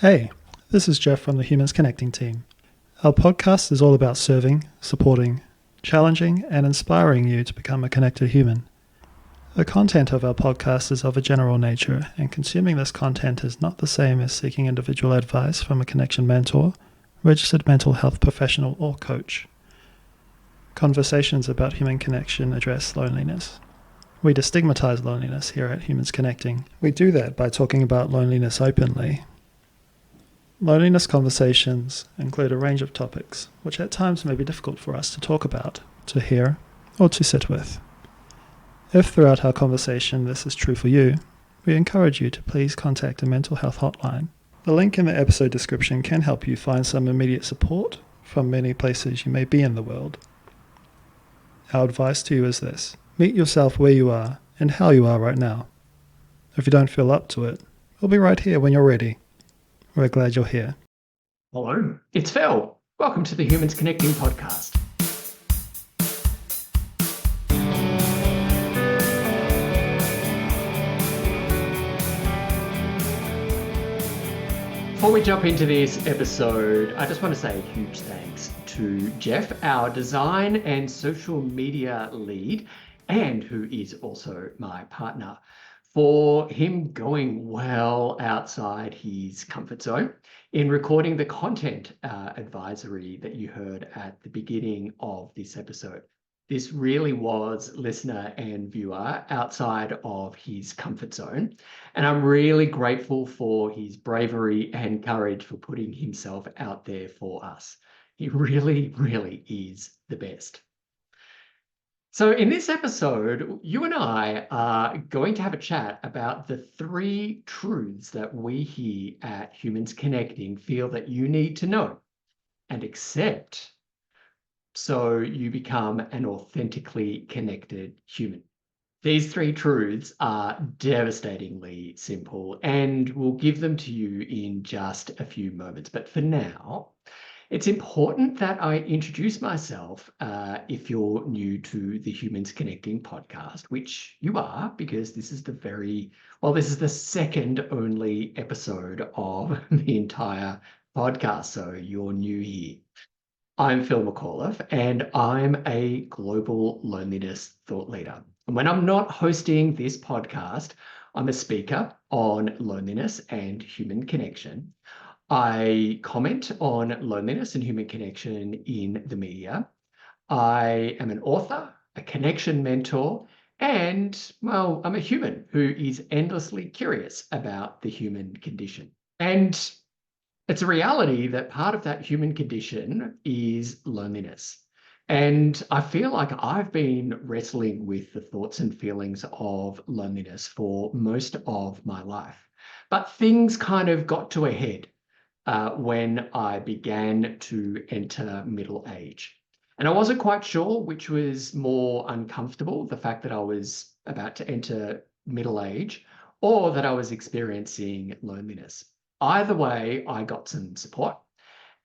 Hey, this is Jeff from the Humans Connecting team. Our podcast is all about serving, supporting, challenging, and inspiring you to become a connected human. The content of our podcast is of a general nature, and consuming this content is not the same as seeking individual advice from a connection mentor, registered mental health professional, or coach. Conversations about human connection address loneliness. We destigmatize loneliness here at Humans Connecting. We do that by talking about loneliness openly. Loneliness conversations include a range of topics, which at times may be difficult for us to talk about, to hear, or to sit with. If throughout our conversation this is true for you, we encourage you to please contact a mental health hotline. The link in the episode description can help you find some immediate support from many places you may be in the world. Our advice to you is this: meet yourself where you are and how you are right now. If you don't feel up to it, we'll be right here when you're ready. We're glad you're here. Hello, it's Phil. Welcome to the Humans Connecting podcast. Before we jump into this episode, I just want to say a huge thanks to Jeff, our design and social media lead, and who is also my partner, for him going well outside his comfort zone in recording the content advisory that you heard at the beginning of this episode. This really was listener and viewer outside of his comfort zone. And I'm really grateful for his bravery and courage for putting himself out there for us. He really, really is the best. So in this episode, you and I are going to have a chat about the 3 truths that we here at Humans Connecting feel that you need to know and accept so you become an authentically connected human. These 3 truths are devastatingly simple, and we'll give them to you in just a few moments. But for now, it's important that I introduce myself if you're new to the Humans Connecting podcast, which you are, because this is this is the second only episode of the entire podcast. So you're new here. I'm Phil McAuliffe, and I'm a global loneliness thought leader. And when I'm not hosting this podcast, I'm a speaker on loneliness and human connection. I comment on loneliness and human connection in the media. I am an author, a connection mentor, and, well, I'm a human who is endlessly curious about the human condition. And it's a reality that part of that human condition is loneliness. And I feel like I've been wrestling with the thoughts and feelings of loneliness for most of my life. But things kind of got to a head when I began to enter middle age. And I wasn't quite sure which was more uncomfortable, the fact that I was about to enter middle age or that I was experiencing loneliness. Either way, I got some support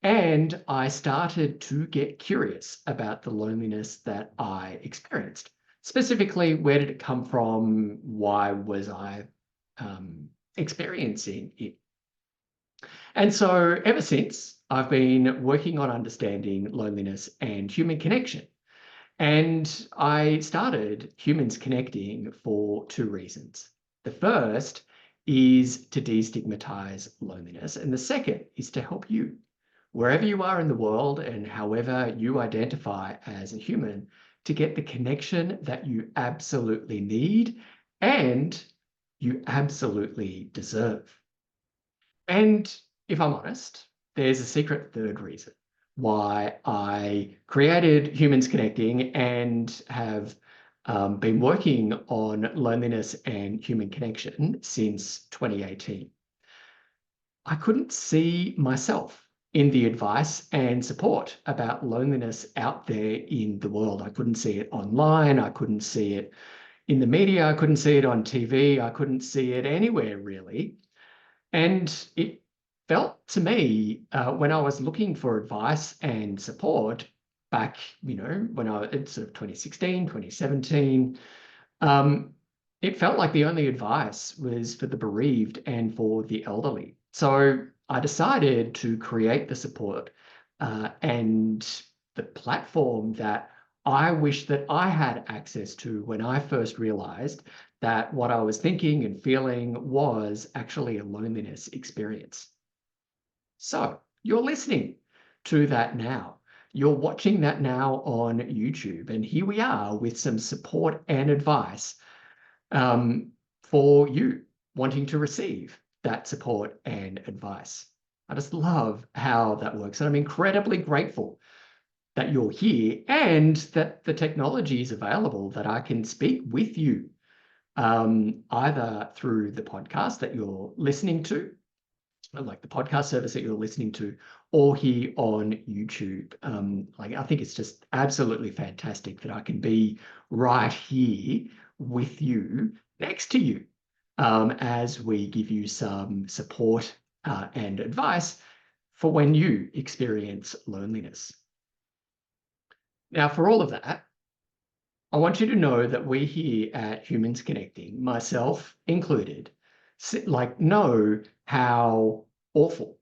and I started to get curious about the loneliness that I experienced. Specifically, where did it come from? Why was I experiencing it? And so ever since, I've been working on understanding loneliness and human connection. And I started Humans Connecting for 2 reasons. The first is to destigmatize loneliness, and the second is to help you, wherever you are in the world and however you identify as a human, to get the connection that you absolutely need and you absolutely deserve. And if I'm honest, there's a secret third reason why I created Humans Connecting and have been working on loneliness and human connection since 2018. I couldn't see myself in the advice and support about loneliness out there in the world. I couldn't see it online. I couldn't see it in the media. I couldn't see it on TV. I couldn't see it anywhere really. And it felt to me when I was looking for advice and support back, when it's sort of 2016, 2017, it felt like the only advice was for the bereaved and for the elderly. So I decided to create the support and the platform that I wish that I had access to when I first realized that what I was thinking and feeling was actually a loneliness experience. So you're listening to that now. You're watching that now on YouTube. And here we are with some support and advice for you wanting to receive that support and advice. I just love how that works. And I'm incredibly grateful that you're here and that the technology is available that I can speak with you either through the podcast that you're listening to, like the podcast service that you're listening to, or here on YouTube. Like I think it's just absolutely fantastic that I can be right here with you, next to you, as we give you some support and advice for when you experience loneliness. Now, for all of that, I want you to know that we here at Humans Connecting, myself included, know how awful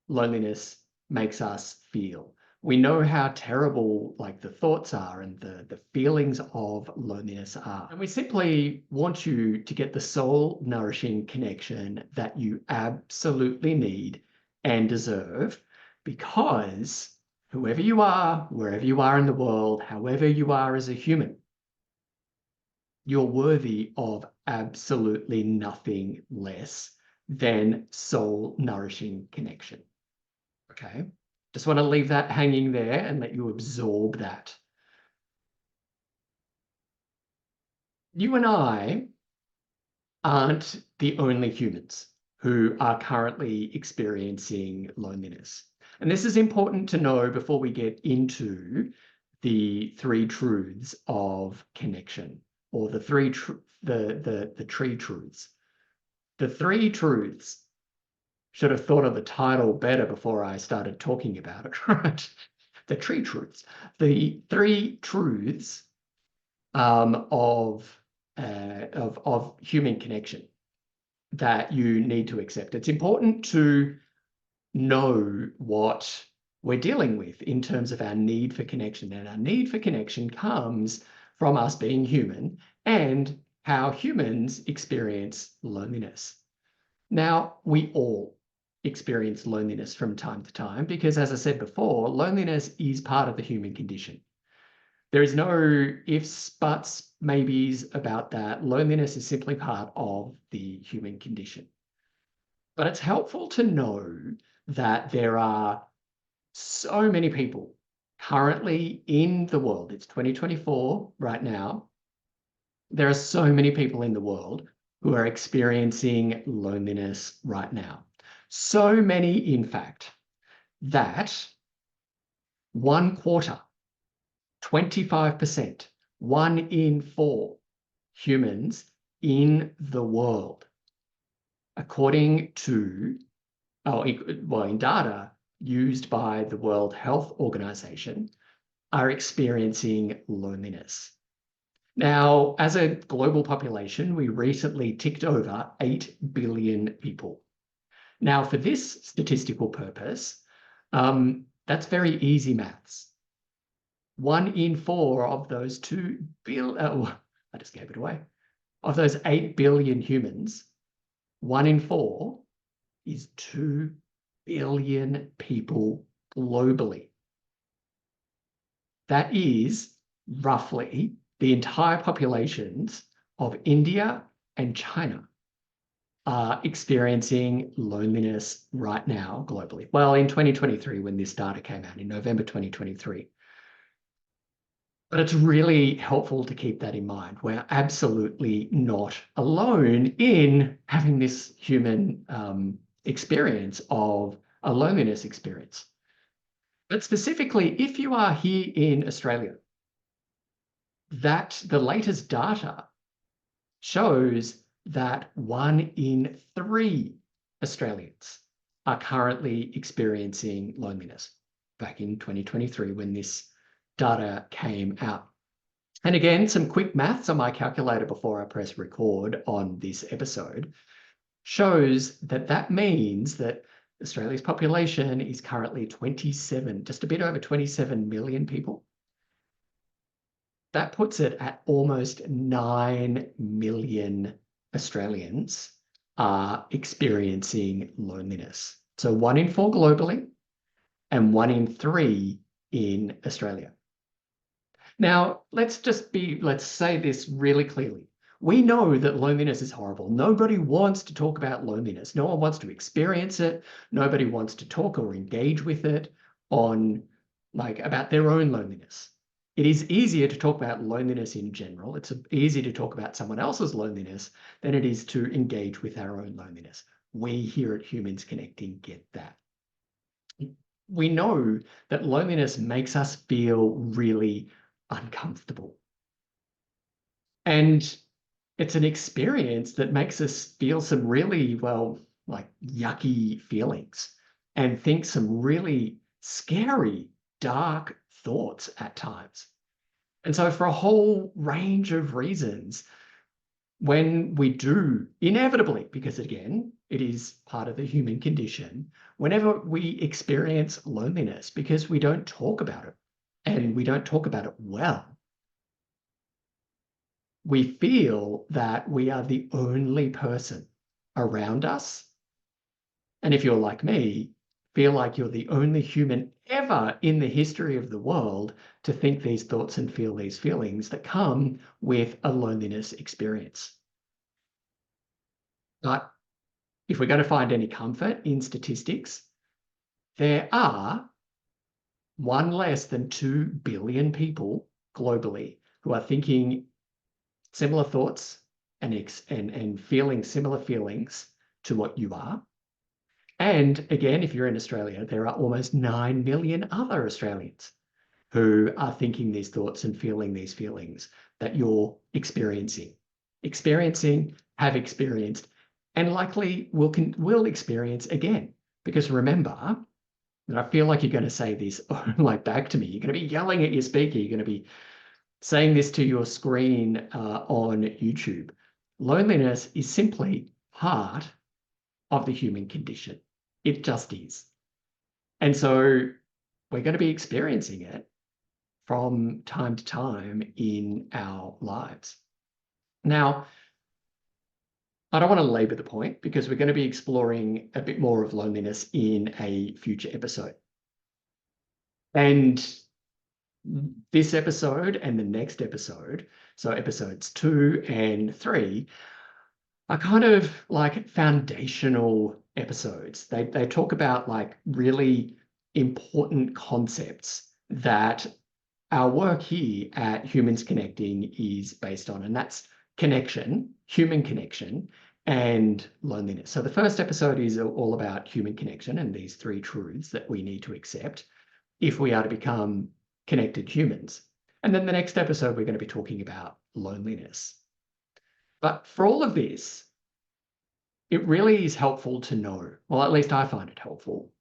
loneliness makes us feel. We know how terrible like the thoughts are and the feelings of loneliness are. And we simply want you to get the soul nourishing connection that you absolutely need and deserve, because whoever you are, wherever you are in the world, however you are as a human, you're worthy of absolutely nothing less than soul nourishing connection. Okay. Just want to leave that hanging there and let you absorb that. You and I aren't the only humans who are currently experiencing loneliness. And this is important to know before we get into the three truths of connection, or the three the tree truths. The three truths. Should have thought of the title better before I started talking about it, right? The tree truths. The three truths of human connection that you need to accept. It's important to know what we're dealing with in terms of our need for connection. And our need for connection comes from us being human and how humans experience loneliness. Now, we all experience loneliness from time to time because, as I said before, loneliness is part of the human condition. There is no ifs, buts, maybes about that. Loneliness is simply part of the human condition. But it's helpful to know that there are so many people currently in the world. It's 2024 right now. There are so many people in the world who are experiencing loneliness right now. So many, in fact, that 1/4, 25%, 1 in 4 humans in the world, according to, in data used by the World Health Organization, are experiencing loneliness. Now, as a global population, we recently ticked over 8 billion people. Now, for this statistical purpose, that's very easy maths. 1 in 4 of those 2 billion, I just gave it away. Of those 8 billion humans, 1 in 4 is 2 billion people globally. That is roughly the entire populations of India and China are experiencing loneliness right now globally. Well, in 2023, when this data came out, in November 2023. But it's really helpful to keep that in mind. We're absolutely not alone in having this human experience of a loneliness experience. But specifically, if you are here in Australia, that the latest data shows that 1 in 3 Australians are currently experiencing loneliness back in 2023 when this data came out. And again, some quick maths on my calculator before I press record on this episode shows that that means that Australia's population is currently 27, just a bit over 27 million people. That puts it at almost 9 million Australians are experiencing loneliness. So 1 in 4 globally and 1 in 3 in Australia. Now, let's say this really clearly. We know that loneliness is horrible. Nobody wants to talk about loneliness. No one wants to experience it. Nobody wants to talk or engage with it about their own loneliness. It is easier to talk about loneliness in general. It's easier to talk about someone else's loneliness than it is to engage with our own loneliness. We here at Humans Connecting get that. We know that loneliness makes us feel really uncomfortable. And it's an experience that makes us feel some really, yucky feelings and think some really scary, dark thoughts at times. And so for a whole range of reasons, when we do inevitably, because again, it is part of the human condition, whenever we experience loneliness because we don't talk about it and we don't talk about it well, we feel that we are the only person around us. And if you're like me, feel like you're the only human ever in the history of the world to think these thoughts and feel these feelings that come with a loneliness experience. But if we're going to find any comfort in statistics, there are 1 less than 2 billion people globally who are thinking similar thoughts and feeling similar feelings to what you are. And again, if you're in Australia, there are almost 9 million other Australians who are thinking these thoughts and feeling these feelings that you're experiencing, have experienced, and likely will experience again. Because remember, and I feel like you're going to say this back to me, you're going to be yelling at your speaker, you're going to be saying this to your screen on YouTube. Loneliness is simply part of the human condition. It just is. And so we're going to be experiencing it from time to time in our lives. Now, I don't want to labor the point because we're going to be exploring a bit more of loneliness in a future episode. And this episode and the next episode, so episodes 2 and 3, are kind of like foundational episodes. They talk about really important concepts that our work here at Humans Connecting is based on, and that's connection, human connection, and loneliness. So the first episode is all about human connection and these 3 truths that we need to accept if we are to become connected humans. And then the next episode, we're going to be talking about loneliness. But for all of this, it really is helpful to know, well, at least I find it helpful,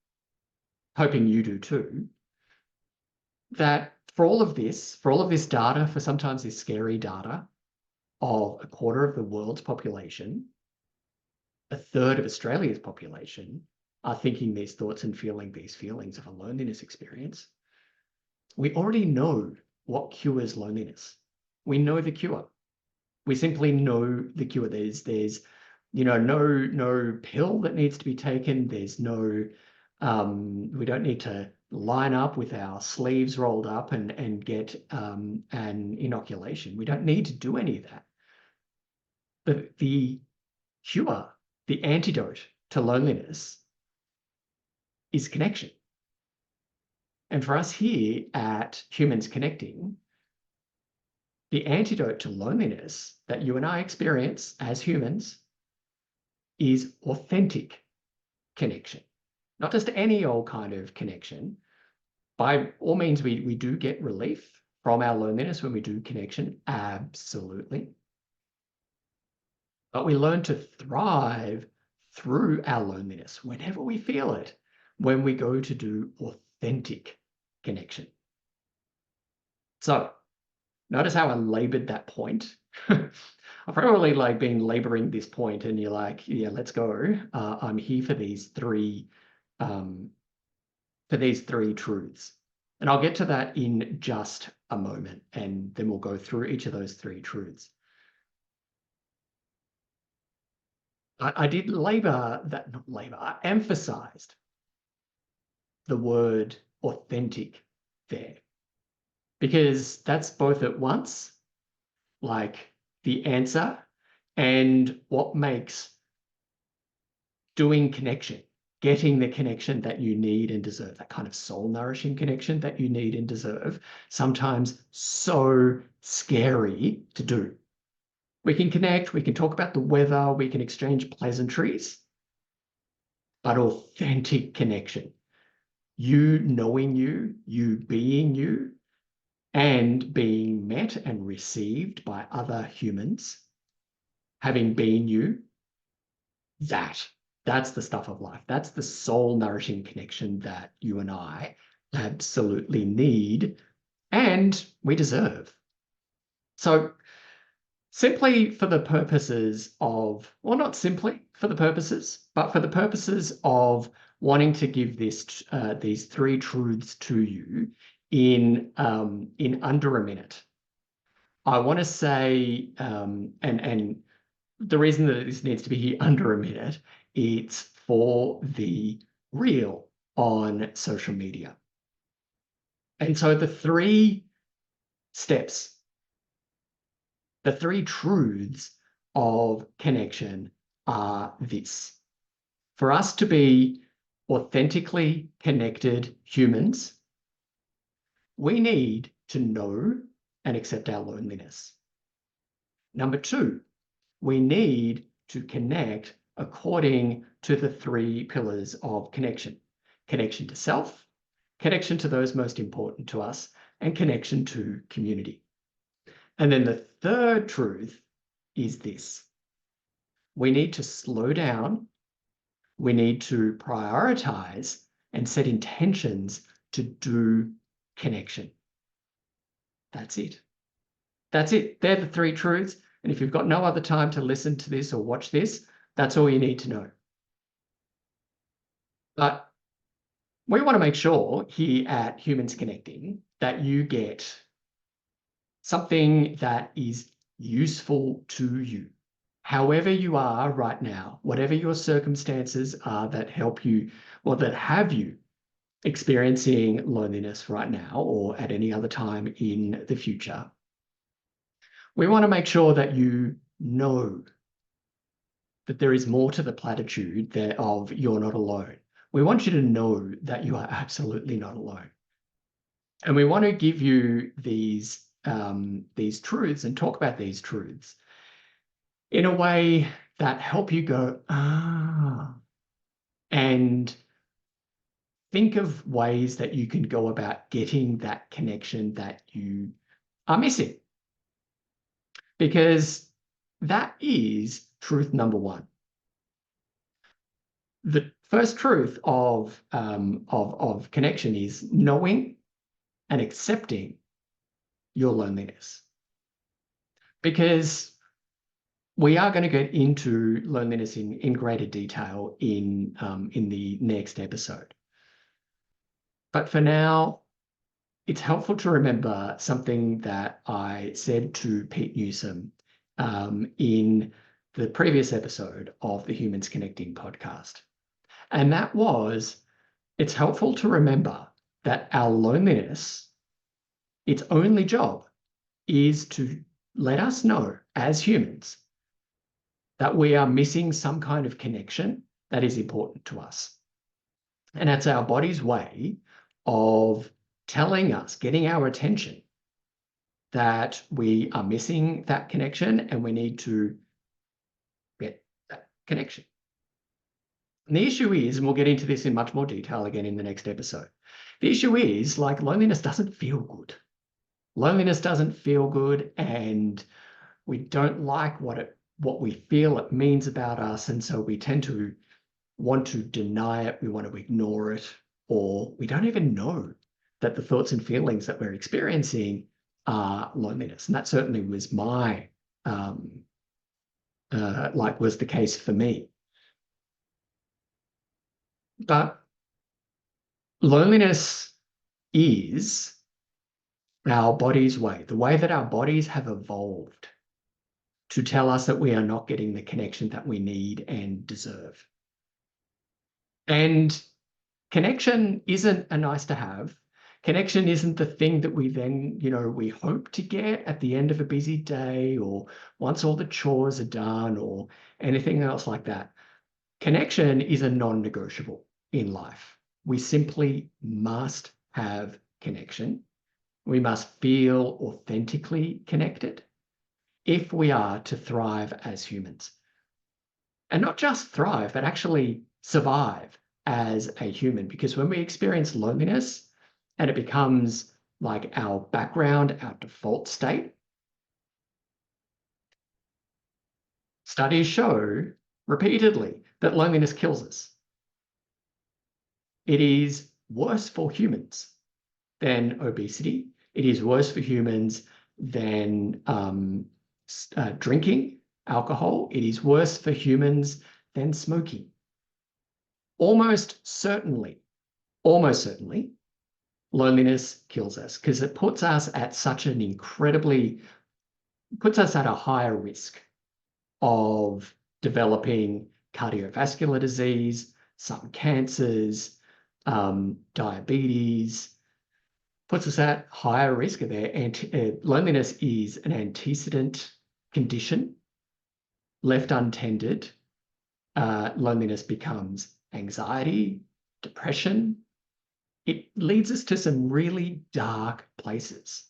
hoping you do too, that for all of this data, for sometimes this scary data of 1/4 of the world's population, 1/3 of Australia's population are thinking these thoughts and feeling these feelings of a loneliness experience. We already know what cures loneliness. We know the cure. We simply know the cure. There's no pill that needs to be taken. There's no we don't need to line up with our sleeves rolled up and get an inoculation. We don't need to do any of that. But the cure, the antidote to loneliness is connection. And for us here at Humans Connecting, the antidote to loneliness that you and I experience as humans is authentic connection. Not just any old kind of connection. By all means, we do get relief from our loneliness when we do connection, absolutely. But we learn to thrive through our loneliness whenever we feel it, when we go to do authentic connection. So notice how I labored that point. I've probably been laboring this point and you're like, yeah, let's go. I'm here for these 3 um, for these three truths. And I'll get to that in just a moment, and then we'll go through each of those three truths. I did I emphasized the word authentic there, because that's both at once like the answer and what makes doing connection, getting the connection that you need and deserve, that kind of soul nourishing connection that you need and deserve, sometimes so scary to do. We can connect, we can talk about the weather, we can exchange pleasantries, but authentic connection, you knowing you being you, and being met and received by other humans, having been you, that's the stuff of life. That's the soul nourishing connection that you and I absolutely need and we deserve. So simply for the purposes of, well, not simply for the purposes, but for the purposes of wanting to give these three truths to you in under a minute, I want to say, and the reason that this needs to be here under a minute, it's for the reel on social media. And so the three steps, the three truths of connection are this. For us to be authentically connected humans, we need to know and accept our loneliness. Number two, we need to connect according to the three pillars of connection: connection to self, connection to those most important to us, and connection to community. And then the third truth is this: we need to slow down, we need to prioritize and set intentions to do connection. That's it. That's it. They're the three truths. And if you've got no other time to listen to this or watch this, that's all you need to know. But we want to make sure here at Humans Connecting that you get something that is useful to you. However you are right now, whatever your circumstances are that help you or that have you experiencing loneliness right now or at any other time in the future, we want to make sure that you know that there is more to the platitude there of you're not alone. We want you to know that you are absolutely not alone. And we want to give you these truths and talk about these truths in a way that help you go, and think of ways that you can go about getting that connection that you are missing. Because that is truth number one. The first truth of connection is knowing and accepting your loneliness. Because we are going to get into loneliness in greater detail in the next episode. But for now, it's helpful to remember something that I said to Pete Newsome in the previous episode of the Humans Connecting podcast. And that was, it's helpful to remember that our loneliness, its only job is to let us know as humans that we are missing some kind of connection that is important to us. And that's our body's way of telling us, getting our attention, that we are missing that connection and we need to get that connection. And the issue is, and we'll get into this in much more detail again in the next episode, the issue is, like, loneliness doesn't feel good. Loneliness doesn't feel good, and we don't like what we feel it means about us, and so we tend to want to deny it, we want to ignore it, or we don't even know that the thoughts and feelings that we're experiencing are loneliness. And that certainly was my, was the case for me. But loneliness is our body's way, the way that our bodies have evolved to tell us that we are not getting the connection that we need and deserve. And connection isn't a nice to have. Connection isn't the thing that we then, we hope to get at the end of a busy day or once all the chores are done or anything else like that. Connection is a non-negotiable in life. We simply must have connection. We must feel authentically connected if we are to thrive as humans. And not just thrive, but actually survive as a human. Because when we experience loneliness and it becomes like our background, our default state, studies show repeatedly that loneliness kills us. It is worse for humans than obesity. It is worse for humans than drinking alcohol. It is worse for humans than smoking. Almost certainly, loneliness kills us because it puts us at a higher risk of developing cardiovascular disease, some cancers, diabetes, puts us at higher risk of there. And loneliness is an antecedent condition. Left untended, loneliness becomes anxiety, depression. It leads us to some really dark places.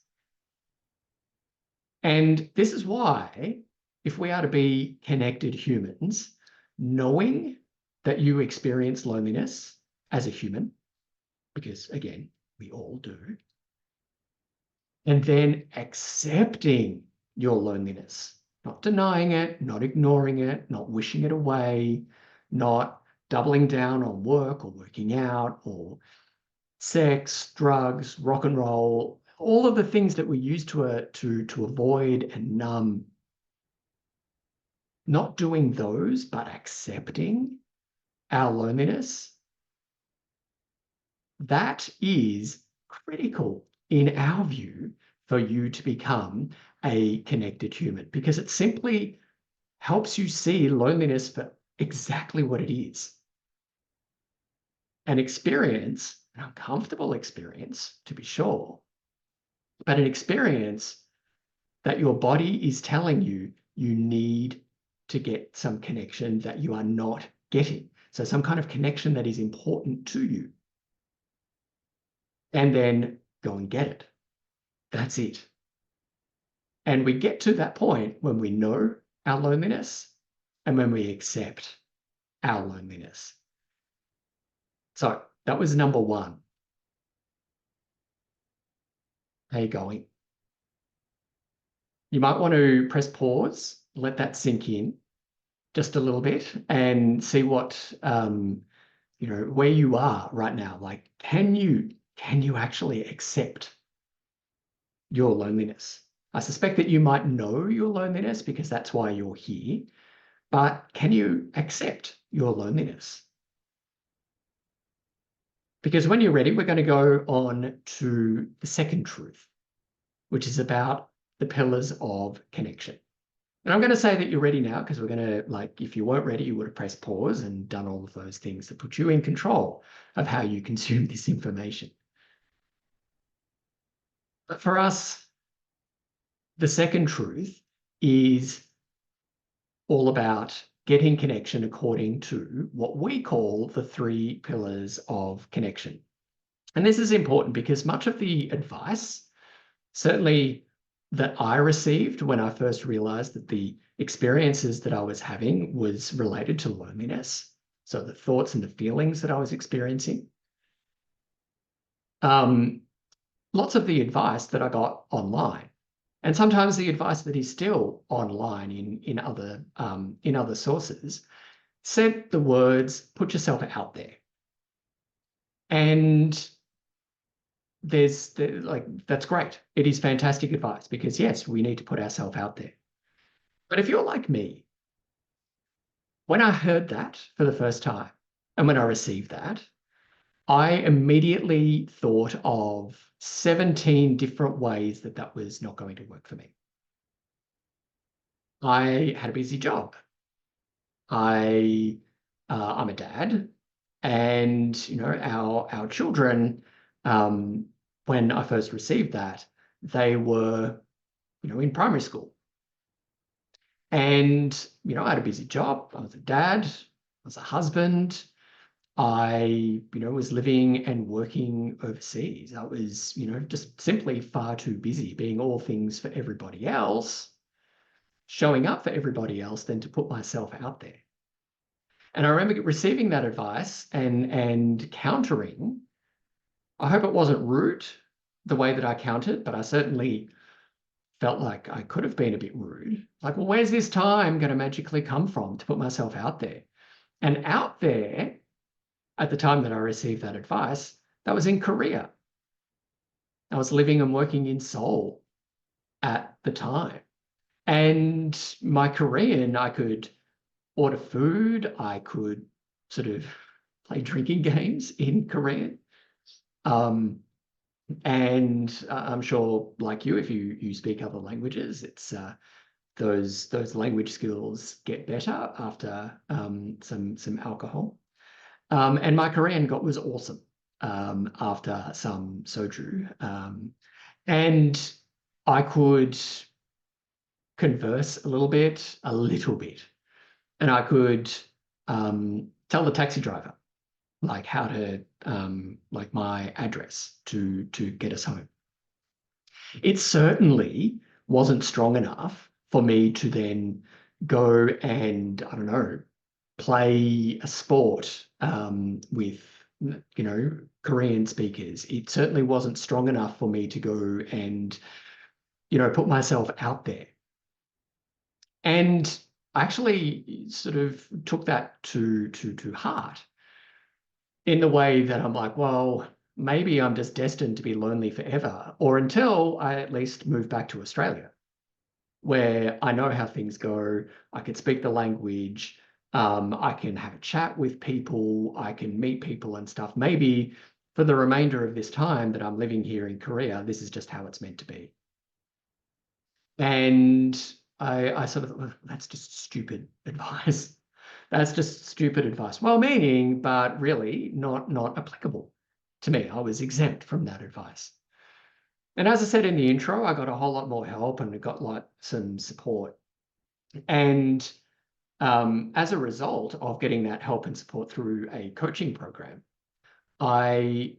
And this is why, if we are to be connected humans, knowing that you experience loneliness as a human, because again, we all do, and then accepting your loneliness, not denying it, not ignoring it, not wishing it away, not doubling down on work or working out or sex, drugs, rock and roll, all of the things that we use to avoid and numb. Not doing those, but accepting our loneliness. That is critical in our view for you to become a connected human, because it simply helps you see loneliness for exactly what it is. An experience, an uncomfortable experience, to be sure, but an experience that your body is telling you you need to get some connection that you are not getting. So some kind of connection that is important to you. And then go and get it. That's it. And we get to that point when we know our loneliness and when we accept our loneliness. So that was number one. How you going? You might want to press pause, let that sink in just a little bit and see what, where you are right now. Like, can you actually accept your loneliness? I suspect that you might know your loneliness because that's why you're here, but can you accept your loneliness? Because when you're ready, we're going to go on to the second truth, which is about the pillars of connection. And I'm going to say that you're ready now because we're going to, like, if you weren't ready, you would have pressed pause and done all of those things that put you in control of how you consume this information. But for us, the second truth is all about getting connection according to what we call the three pillars of connection. And this is important because much of the advice, certainly that I received when I first realized that the experiences that I was having was related to loneliness, so the thoughts and the feelings that I was experiencing. Lots of the advice that I got online, and sometimes the advice that is still online in other sources, said the words, put yourself out there. And that's great. It is fantastic advice because yes, we need to put ourselves out there. But if you're like me, when I heard that for the first time and when I received that, I immediately thought of 17 different ways that that was not going to work for me. I had a busy job. I I'm a dad, and our children, um, when I first received that, they were in primary school, and I had a busy job. I was a dad. I was a husband. I was living and working overseas. I was just simply far too busy being all things for everybody else, showing up for everybody else, than to put myself out there. And I remember receiving that advice and countering. I hope it wasn't rude the way that I countered, but I certainly felt like I could have been a bit rude. Like, well, where's this time going to magically come from to put myself out there? And out there, at the time that I received that advice, that was in Korea. I was living and working in Seoul at the time. And my Korean, I could order food, I could sort of play drinking games in Korean. Um, and I'm sure, like you, if you speak other languages, it's those language skills get better after some alcohol. And my Korean got was awesome after some soju, and I could converse a little bit, and I could tell the taxi driver like how to like my address to get us home. It certainly wasn't strong enough for me to then go and, I don't know, play a sport with Korean speakers. It certainly wasn't strong enough for me to go and put myself out there. And I actually sort of took that to heart, in the way that I'm like, well, maybe I'm just destined to be lonely forever, or until I at least move back to Australia, where I know how things go. I can speak the language. I can have a chat with people. I can meet people and stuff. Maybe for the remainder of this time that I'm living here in Korea, this is just how it's meant to be. And I sort of thought, "Well, that's just stupid advice. That's just stupid advice. Well-meaning, but really not applicable to me. I was exempt from that advice. And as I said in the intro, I got a whole lot more help and I got like some support. And as a result of getting that help and support through a coaching program, I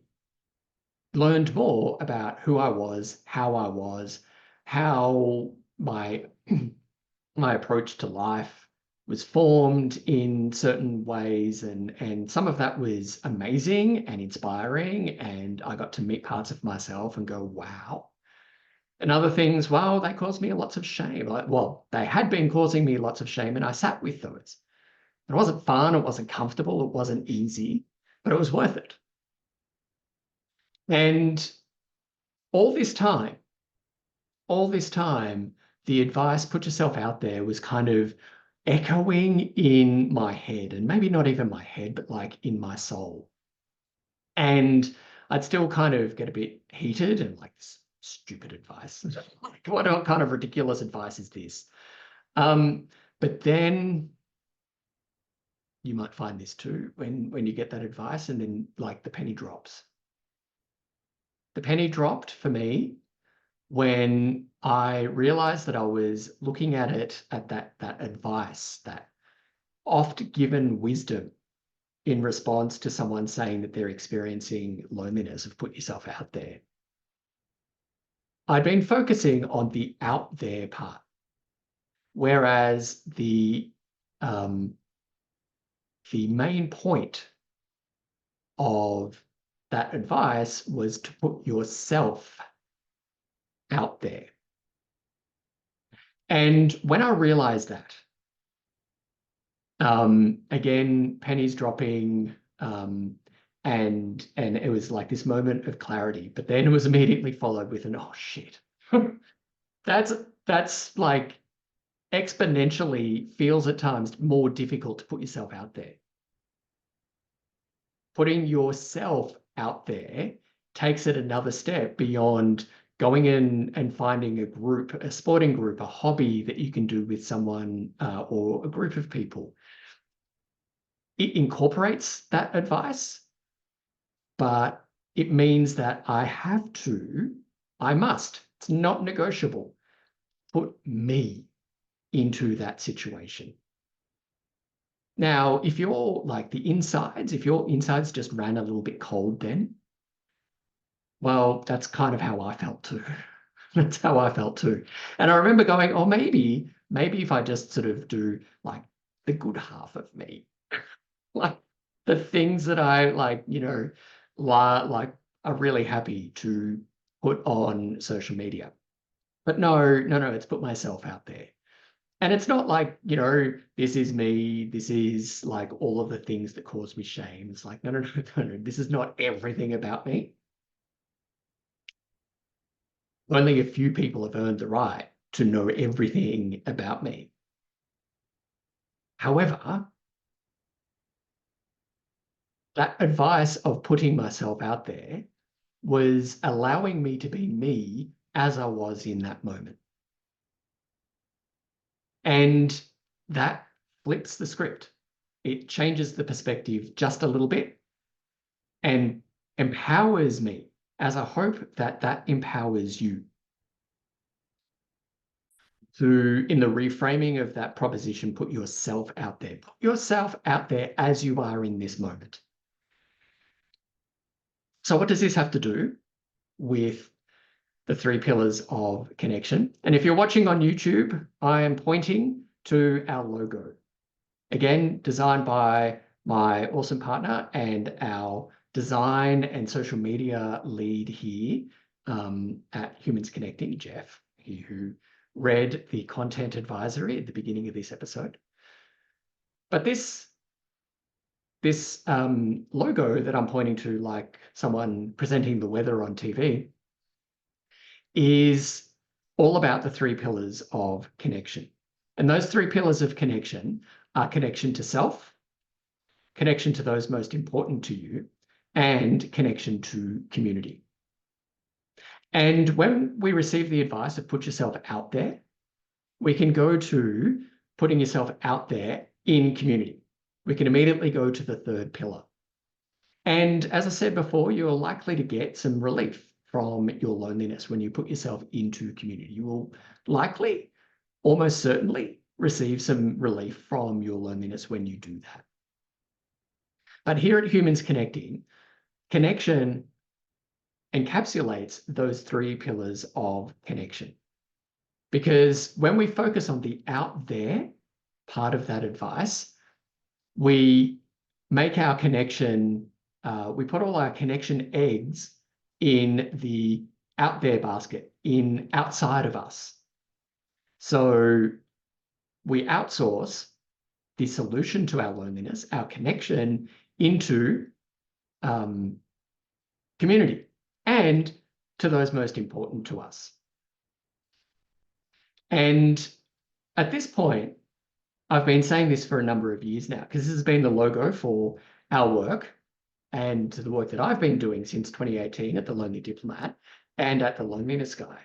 learned more about who I was, how my my approach to life was formed in certain ways, and some of that was amazing and inspiring, and I got to meet parts of myself and go, wow. And other things, well, they caused me lots of shame. Like, well, they had been causing me lots of shame, and I sat with those. It wasn't fun, it wasn't comfortable, it wasn't easy, but it was worth it. And all this time, all this time, the advice, put yourself out there, was kind of echoing in my head, and maybe not even my head, but like in my soul. And I'd still kind of get a bit heated and like, this stupid advice. Like, what kind of ridiculous advice is this? Um, but then you might find this too, when you get that advice and then like the penny drops. The penny dropped for me when I realized that I was looking at it at that advice, that oft given wisdom in response to someone saying that they're experiencing loneliness, of put yourself out there. I'd been focusing on the out there part, whereas the main point of that advice was to put yourself out there. And when I realized that, again, pennies dropping, and it was like this moment of clarity, but then it was immediately followed with an, oh shit. that's that's like exponentially feels at times more difficult to put yourself out there. putting yourself out there takes it another step beyond going in and finding a group, a sporting group, a hobby that you can do with someone or a group of people. It incorporates that advice, but it means that I must, it's not negotiable, put me into that situation. Now, if your insides just ran a little bit cold then, well, that's kind of how I felt too. That's how I felt too. And I remember going, oh, maybe if I just sort of do like the good half of me, like the things that I like are really happy to put on social media. But no, it's put myself out there. And it's not like, this is me, this is like all of the things that cause me shame. It's like, no, this is not everything about me. Only a few people have earned the right to know everything about me. However, that advice of putting myself out there was allowing me to be me as I was in that moment. And that flips the script. It changes the perspective just a little bit and empowers me, as I hope that that empowers you. To, in the reframing of that proposition, put yourself out there. Put yourself out there as you are in this moment. So what does this have to do with the 3 pillars of connection? And if you're watching on YouTube, I am pointing to our logo. Again, designed by my awesome partner and our design and social media lead here at Humans Connecting, Jeff, who read the content advisory at the beginning of this episode. But this logo that I'm pointing to, like someone presenting the weather on TV, is all about the 3 pillars of connection. And those 3 pillars of connection are connection to self, connection to those most important to you, and connection to community. And when we receive the advice of put yourself out there, we can go to putting yourself out there in community. We can immediately go to the 3rd pillar. And as I said before, you're likely to get some relief from your loneliness when you put yourself into community. You will likely, almost certainly, receive some relief from your loneliness when you do that. But here at Humans Connecting, connection encapsulates those 3 pillars of connection. Because when we focus on the out there part of that advice, we make our connection, we put all our connection eggs in the out there basket, in outside of us. So we outsource the solution to our loneliness, our connection, into community and to those most important to us. And at this point, I've been saying this for a number of years now, because this has been the logo for our work and the work that I've been doing since 2018 at the Lonely Diplomat and at the Loneliness Guy.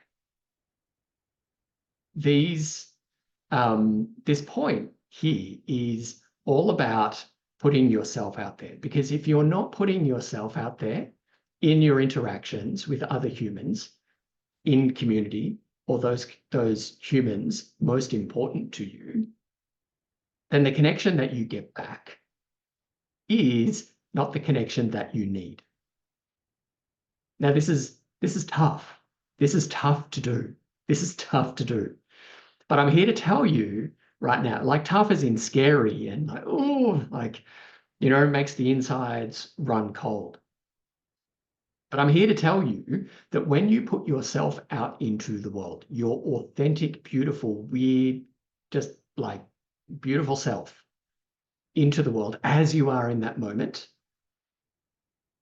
This point here is all about putting yourself out there, because if you're not putting yourself out there in your interactions with other humans in community, or those humans most important to you, then the connection that you get back is not the connection that you need. Now, this is tough. This is tough to do. This is tough to do. But I'm here to tell you right now, like tough as in scary and like, oh, like, it makes the insides run cold. But I'm here to tell you that when you put yourself out into the world, your authentic, beautiful, weird, just like beautiful self into the world as you are in that moment,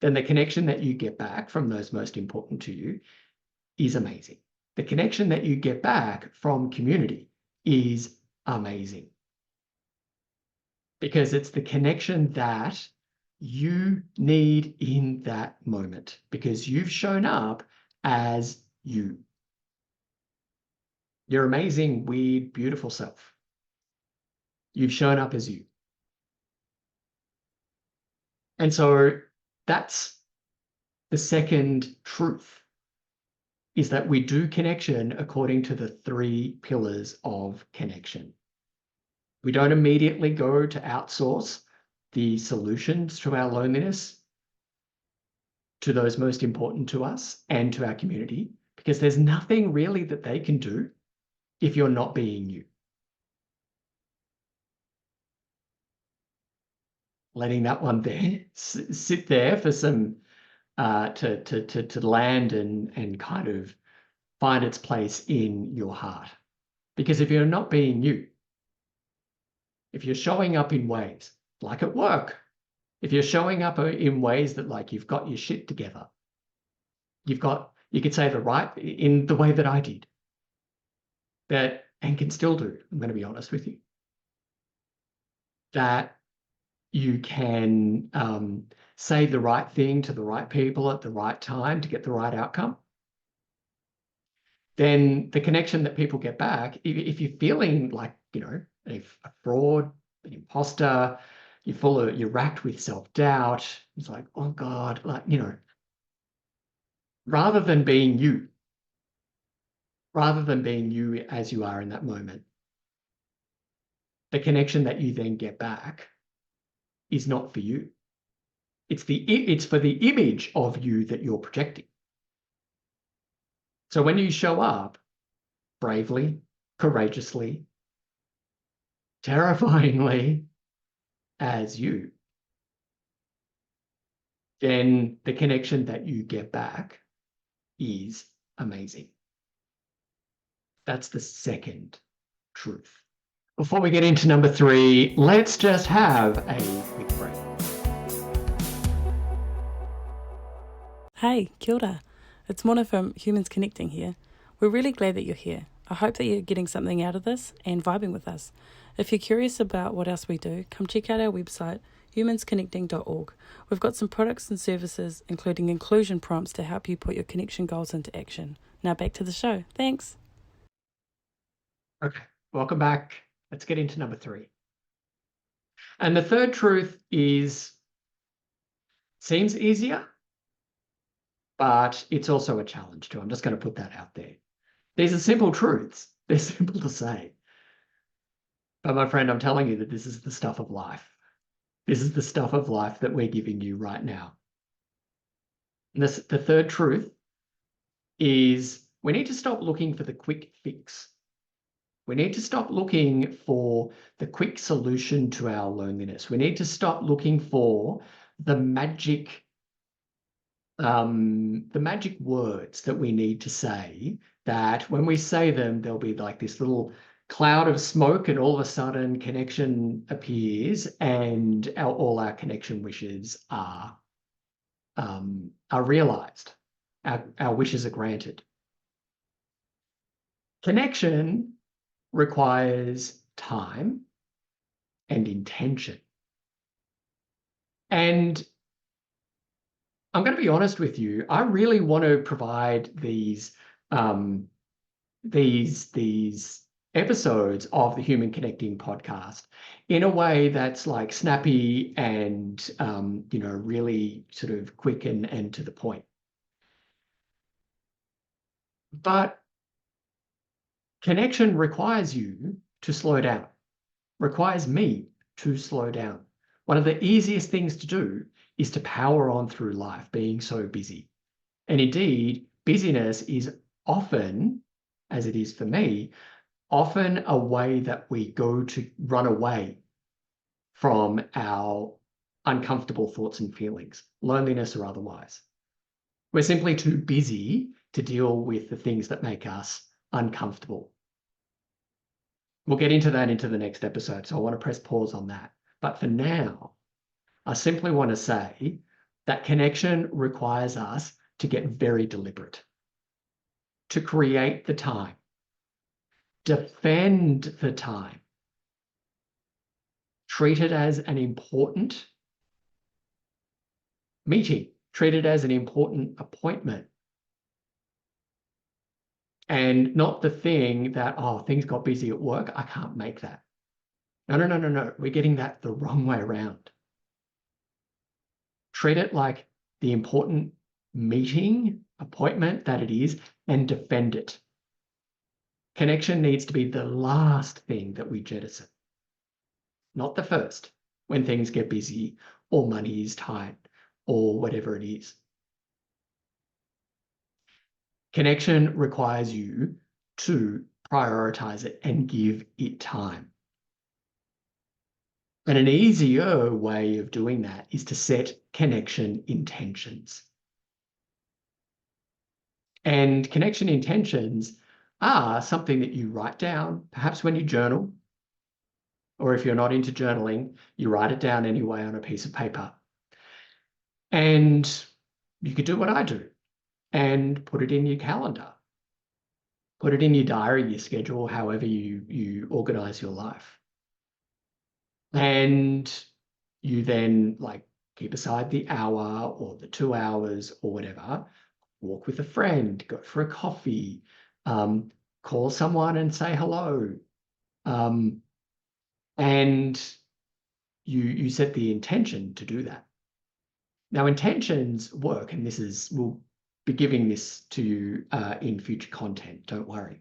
then the connection that you get back from those most important to you is amazing. The connection that you get back from community is amazing. Because it's the connection that you need in that moment, because you've shown up as you. Your amazing, weird, beautiful self. You've shown up as you. And so that's the second truth, is that we do connection according to the 3 pillars of connection. We don't immediately go to outsource the solutions to our loneliness to those most important to us and to our community, because there's nothing really that they can do if you're not being you. Letting that one there sit there for some to land and kind of find its place in your heart. Because if you're not being you, if you're showing up in ways like at work, if you're showing up in ways that like you've got your shit together, you could say in the way that I did, that, and can still do, I'm going to be honest with you, that you can say the right thing to the right people at the right time to get the right outcome, then the connection that people get back, if you're feeling like, a fraud, an imposter, you're racked with self-doubt, it's like, oh God, like, rather than being you as you are in that moment, the connection that you then get back is not for you. It's for the image of you that you're projecting. So when you show up bravely, courageously, terrifyingly as you, then the connection that you get back is amazing. That's the second truth. Before we get into number 3, let's just have a quick break. Hey, kia ora. It's Mona from Humans Connecting here. We're really glad that you're here. I hope that you're getting something out of this and vibing with us. If you're curious about what else we do, come check out our website, humansconnecting.org. We've got some products and services, including inclusion prompts to help you put your connection goals into action. Now back to the show. Thanks. Okay, welcome back. Let's get into number 3. And the third truth seems easier, but it's also a challenge too. I'm just going to put that out there. These are simple truths. They're simple to say. But my friend, I'm telling you that this is the stuff of life. This is the stuff of life that we're giving you right now. And the third truth is we need to stop looking for the quick fix. We need to stop looking for the quick solution to our loneliness. We need to stop looking for the magic words that we need to say, that when we say them, there'll be like this little cloud of smoke and all of a sudden connection appears and all our connection wishes are realized. Our wishes are granted. Connection requires time and intention. And I'm going to be honest with you, I really want to provide these episodes of the Human Connecting podcast in a way that's like snappy and really sort of quick and to the point. But connection requires you to slow down, requires me to slow down. One of the easiest things to do is to power on through life, being so busy. And indeed, busyness is often, as it is for me, often a way that we go to run away from our uncomfortable thoughts and feelings, loneliness or otherwise. We're simply too busy to deal with the things that make us uncomfortable. We'll get into that into the next episode, so I want to press pause on that. But for now, I simply want to say that connection requires us to get very deliberate, to create the time, defend the time, treat it as an important meeting. Treat it as an important appointment. And not the thing that, oh, things got busy at work, I can't make that. No, no, no, no, no. We're getting that the wrong way around. Treat it like the important meeting, appointment that it is, and defend it. Connection needs to be the last thing that we jettison, not the first, when things get busy or money is tight or whatever it is. Connection requires you to prioritize it and give it time. And an easier way of doing that is to set connection intentions. And connection intentions are something that you write down, perhaps when you journal, or if you're not into journaling, you write it down anyway on a piece of paper. And you could do what I do and put it in your calendar. Put it in your diary, your schedule, however you organize your life. And you then like keep aside the hour or the 2 hours or whatever, walk with a friend, go for a coffee, call someone and say hello. And you set the intention to do that. Now, intentions work, and we'll be giving this to you in future content, don't worry.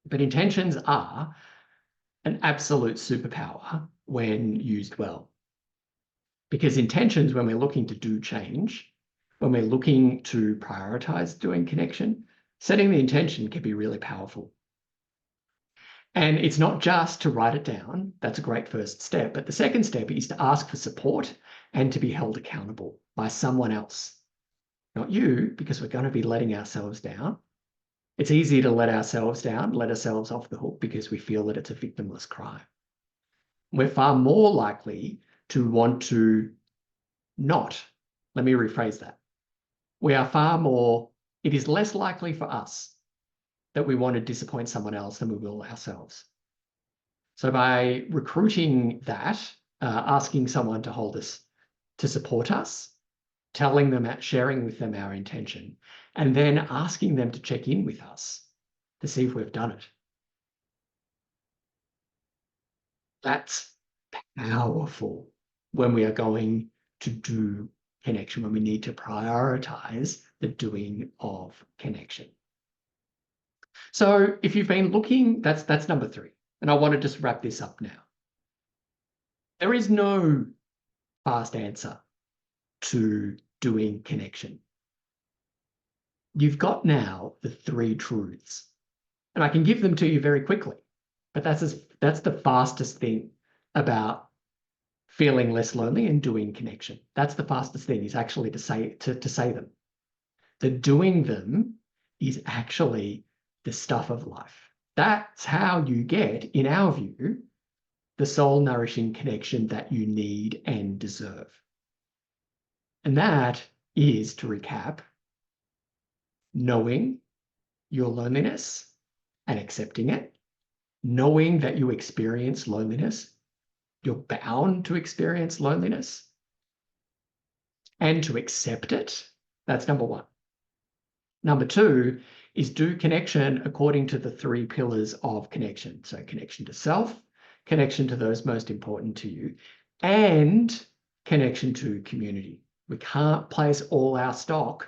But intentions are an absolute superpower when used well. Because intentions, when we're looking to do change, when we're looking to prioritize doing connection, setting the intention can be really powerful. And it's not just to write it down. That's a great first step. But the second step is to ask for support and to be held accountable by someone else. Not you, because we're going to be letting ourselves down. It's easy to let ourselves down, let ourselves off the hook because we feel that it's a victimless crime. We're far more likely to want to not. Let me rephrase that. It is less likely for us that we want to disappoint someone else than we will ourselves. So by recruiting that, asking someone to hold us, to support us, telling them, sharing with them our intention, and then asking them to check in with us to see if we've done it. That's powerful when we are going to do connection, when we need to prioritize the doing of connection. So if you've been looking, that's number 3. And I want to just wrap this up now. There is no fast answer to doing connection. You've got now the 3 truths, and I can give them to you very quickly, but that's the fastest thing about feeling less lonely and doing connection. That's the fastest thing, is actually to say them. The doing them is actually the stuff of life. That's how you get, in our view, the soul-nourishing connection that you need and deserve. And that is, to recap, knowing your loneliness and accepting it, knowing that you experience loneliness, you're bound to experience loneliness, and to accept it. That's number 1. Number 2 is do connection according to the 3 pillars of connection. So connection to self, connection to those most important to you, and connection to community. We can't place all our stock,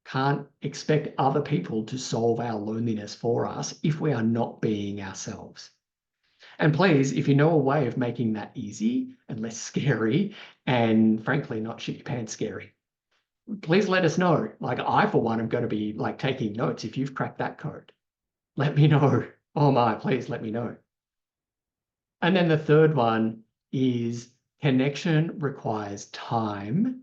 can't expect other people to solve our loneliness for us if we are not being ourselves. And please, if you know a way of making that easy and less scary, and frankly, not shit your pants scary, please let us know. Like, I, for one, am going to be like taking notes. If you've cracked that code, let me know. Oh my, please let me know. And then the third one is connection requires time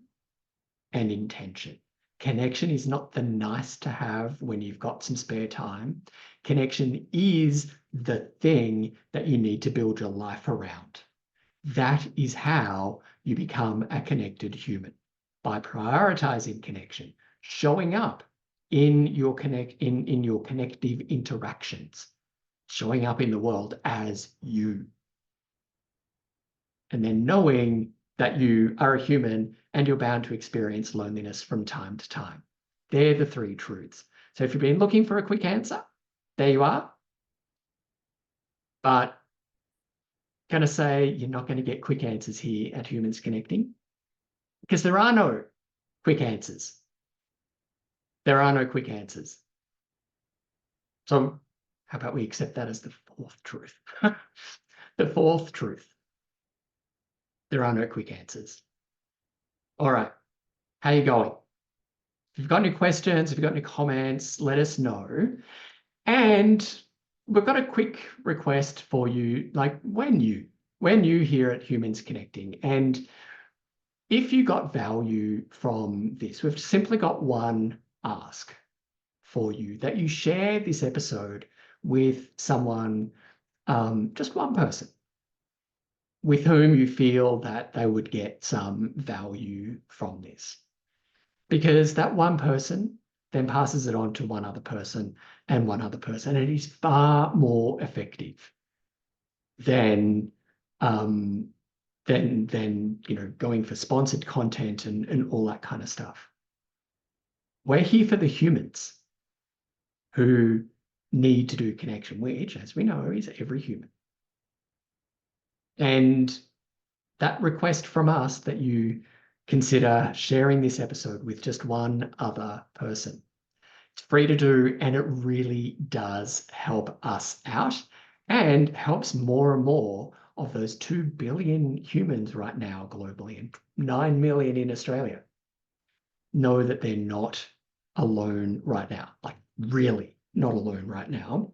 and intention. Connection is not the nice to have when you've got some spare time. Connection is the thing that you need to build your life around. That is how you become a connected human, by prioritizing connection, showing up in your connective interactions, showing up in the world as you. And then knowing that you are a human and you're bound to experience loneliness from time to time. They're the three truths. So if you've been looking for a quick answer, there you are. But going to say you're not going to get quick answers here at Humans Connecting, because there are no quick answers. There are no quick answers. So how about we accept that as the fourth truth? The fourth truth. There are no quick answers. All right. How are you going? If you've got any questions, if you've got any comments, let us know. And we've got a quick request for you, like when you here at Humans Connecting, and if you got value from this, we've simply got one ask for you, that you share this episode with someone, just one person, with whom you feel that they would get some value from this. Because that one person then passes it on to one other person and one other person. And it is far more effective than going for sponsored content and all that kind of stuff. We're here for the humans who need to do connection, which, as we know, is every human. And that request from us that you consider sharing this episode with just one other person. It's free to do, and it really does help us out and helps more and more of those 2 billion humans right now globally and 9 million in Australia know that they're not alone right now, like really not alone right now,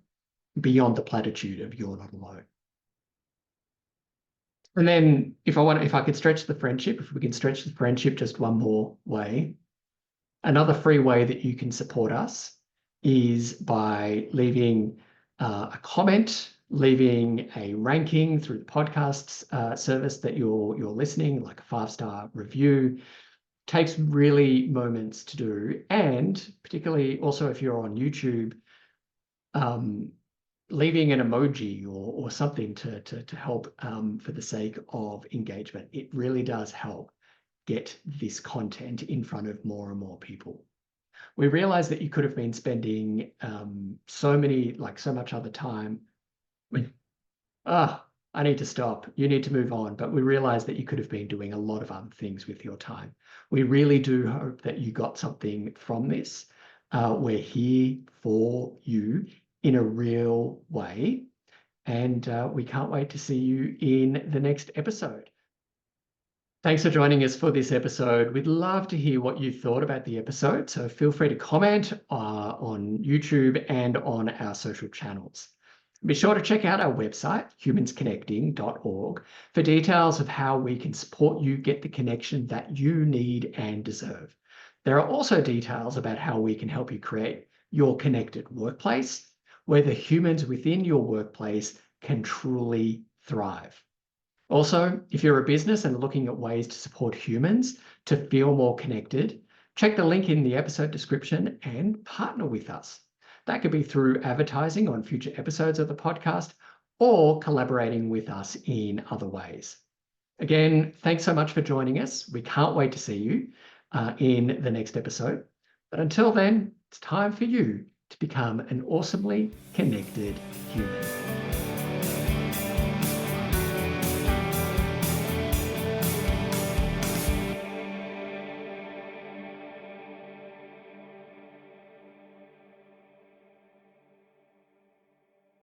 beyond the platitude of you're not alone. And then if I could stretch the friendship, if we can stretch the friendship just one more way, another free way that you can support us is by leaving a comment, leaving a ranking through the podcast service that you're listening, like a 5-star review. Takes really moments to do, and particularly also if you're on YouTube, leaving an emoji or something to help for the sake of engagement. It really does help get this content in front of more and more people. We realize that you could have been spending so much other time when, I need to stop, you need to move on. But we realize that you could have been doing a lot of other things with your time. We really do hope that you got something from this. We're here for you in a real way. And we can't wait to see you in the next episode. Thanks for joining us for this episode. We'd love to hear what you thought about the episode. So feel free to comment on YouTube and on our social channels. Be sure to check out our website, humansconnecting.org, for details of how we can support you get the connection that you need and deserve. There are also details about how we can help you create your connected workplace, where the humans within your workplace can truly thrive. Also, if you're a business and looking at ways to support humans to feel more connected, check the link in the episode description and partner with us. That could be through advertising on future episodes of the podcast or collaborating with us in other ways. Again, thanks so much for joining us. We can't wait to see you in the next episode. But until then, it's time for you to become an awesomely connected human.